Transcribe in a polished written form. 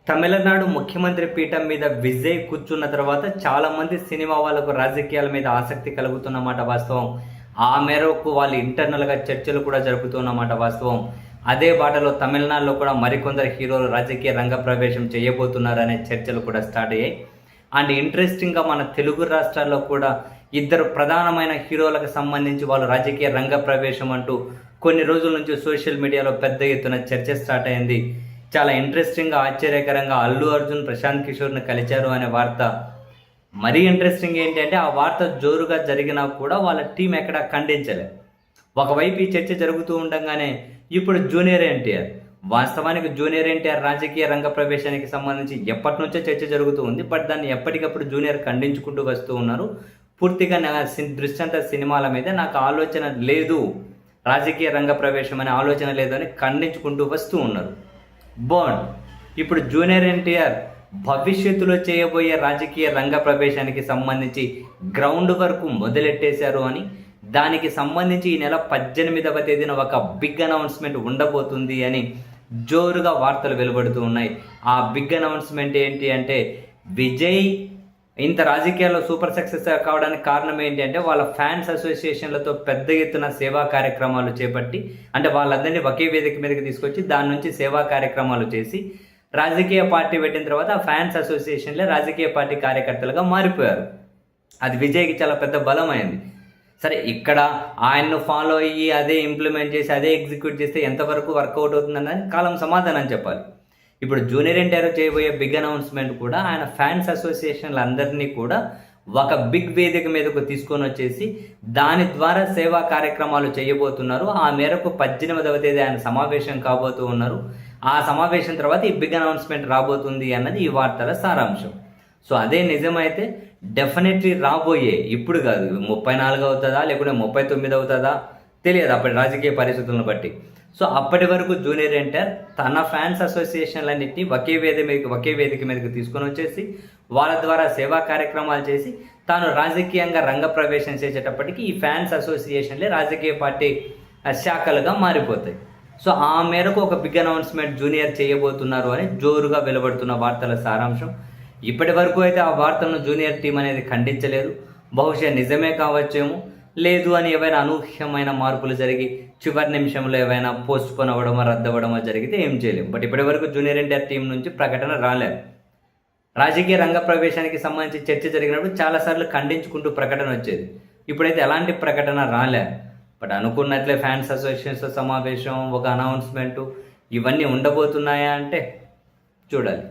తమిళనాడు ముఖ్యమంత్రి పీఠం మీద విజయ్ కూర్చున్న తర్వాత చాలామంది సినిమా వాళ్ళకు రాజకీయాల మీద ఆసక్తి కలుగుతున్నమాట వాస్తవం. ఆ మేరకు వాళ్ళు ఇంటర్నల్గా చర్చలు కూడా జరుపుతున్నమాట వాస్తవం. అదే బాటలో తమిళనాడులో కూడా మరికొందరు హీరోలు రాజకీయ రంగ ప్రవేశం చేయబోతున్నారనే చర్చలు కూడా స్టార్ట్ అయ్యాయి. అండ్ ఇంట్రెస్టింగ్గా మన తెలుగు రాష్ట్రాల్లో కూడా ఇద్దరు ప్రధానమైన హీరోలకు సంబంధించి వాళ్ళు రాజకీయ రంగ ప్రవేశం అంటూ కొన్ని రోజుల నుంచి సోషల్ మీడియాలో పెద్ద ఎత్తున చర్చ స్టార్ట్ అయింది. చాలా ఇంట్రెస్టింగ్గా ఆశ్చర్యకరంగా అల్లు అర్జున్ ప్రశాంత్ కిషోర్ని కలిచారు అనే వార్త. మరీ ఇంట్రెస్టింగ్ ఏంటంటే ఆ వార్త జోరుగా జరిగినా కూడా వాళ్ళ టీం ఎక్కడా ఖండించలేదు. ఒకవైపు ఈ చర్చ జరుగుతూ ఉండగానే ఇప్పుడు జూనియర్ ఎన్టీఆర్, వాస్తవానికి జూనియర్ ఎన్టీఆర్ రాజకీయ రంగ ప్రవేశానికి సంబంధించి ఎప్పటి నుంచో చర్చ జరుగుతూ ఉంది. బట్ దాన్ని ఎప్పటికప్పుడు జూనియర్ ఖండించుకుంటూ వస్తూ ఉన్నారు. పూర్తిగా దృష్టి సినిమాల మీద నాకు ఆలోచన లేదు, రాజకీయ రంగ ప్రవేశం అనే ఆలోచన లేదు అని ఖండించుకుంటూ వస్తూ ఉన్నారు. బాండ్ ఇప్పుడు జూనియర్ ఎన్టీఆర్ భవిష్యత్తులో చేయబోయే రాజకీయ రంగ ప్రవేశానికి సంబంధించి గ్రౌండ్ వర్క్ మొదలెట్టేశారు అని, దానికి సంబంధించి ఈ నెల 18వ తేదీన ఒక బిగ్ అనౌన్స్మెంట్ ఉండబోతుంది అని జోరుగా వార్తలు వెలువడుతూ ఉన్నాయి. ఆ బిగ్ అనౌన్స్మెంట్ ఏంటి అంటే, విజయ్ ఇంత రాజకీయాల్లో సూపర్ సక్సెస్ కావడానికి కారణం ఏంటి అంటే వాళ్ళ ఫ్యాన్స్ అసోసియేషన్లతో పెద్ద ఎత్తున సేవా కార్యక్రమాలు చేపట్టి, అంటే వాళ్ళందరినీ ఒకే వేదిక మీదకి తీసుకొచ్చి దాని నుంచి సేవా కార్యక్రమాలు చేసి రాజకీయ పార్టీ పెట్టిన తర్వాత ఆ ఫ్యాన్స్ అసోసియేషన్లే రాజకీయ పార్టీ కార్యకర్తలుగా మారిపోయారు. అది విజయ్కి చాలా పెద్ద బలం అయింది. సరే, ఇక్కడ ఆయన్ను ఫాలో అయ్యి అదే ఇంప్లిమెంట్ చేసి అదే ఎగ్జిక్యూట్ చేస్తే ఎంతవరకు వర్కౌట్ అవుతుందని కాలం సమాధానం చెప్పాలి. ఇప్పుడు జూనియర్ ఎన్టీఆర్ చేయబోయే బిగ్ అనౌన్స్మెంట్ కూడా ఆయన ఫ్యాన్స్ అసోసియేషన్లు అందరినీ కూడా ఒక బిగ్ వేదిక మీదకు తీసుకొని వచ్చేసి దాని ద్వారా సేవా కార్యక్రమాలు చేయబోతున్నారు. ఆ మేరకు 18వ తేదీ ఆయన సమావేశం కాబోతూ ఉన్నారు. ఆ సమావేశం తర్వాత ఈ బిగ్ అనౌన్స్మెంట్ రాబోతుంది అన్నది ఈ వార్తల సారాంశం. సో అదే నిజమైతే డెఫినెట్లీ రాబోయే, ఇప్పుడు కాదు, 34 అవుతుందా లేకుంటే 39 అవుతుందా తెలియదు అప్పటి రాజకీయ పరిస్థితులను బట్టి. సో అప్పటి వరకు జూనియర్ ఎన్టీఆర్ తన ఫ్యాన్స్ అసోసియేషన్లన్నింటినీ ఒకే వేదిక మీదకి తీసుకొని వచ్చేసి వాళ్ళ ద్వారా సేవా కార్యక్రమాలు చేసి తాను రాజకీయంగా రంగ ప్రవేశం చేసేటప్పటికి ఈ ఫ్యాన్స్ అసోసియేషన్లే రాజకీయ పార్టీ శాఖలుగా మారిపోతాయి. సో ఆ మేరకు ఒక బిగ్ అనౌన్స్మెంట్ జూనియర్ చేయబోతున్నారు అని జోరుగా వెలువడుతున్న వార్తల సారాంశం. ఇప్పటి వరకు అయితే ఆ వార్తలను జూనియర్ టీం అనేది ఖండించలేదు. బహుశా నిజమే కావచ్చేమో, లేదు అని ఏవైనా అనూహ్యమైన మార్పులు జరిగి చివరి నిమిషంలో ఏవైనా పోస్ట్ పోన్ అవ్వడమో రద్దవడమో జరిగితే ఏం చేయలేము. బట్ ఇప్పటి వరకు జూనియర్ ఎన్టీఆర్ టీం నుంచి ప్రకటన రాలేదు. రాజకీయ రంగ ప్రవేశానికి సంబంధించి చర్చ జరిగినప్పుడు చాలాసార్లు ఖండించుకుంటూ ప్రకటన వచ్చేది. ఇప్పుడైతే ఎలాంటి ప్రకటన రాలే. బట్ అనుకున్నట్లే ఫ్యాన్స్ అసోసియేషన్స్ సమావేశం, ఒక అనౌన్స్మెంటు, ఇవన్నీ ఉండబోతున్నాయా అంటే చూడాలి.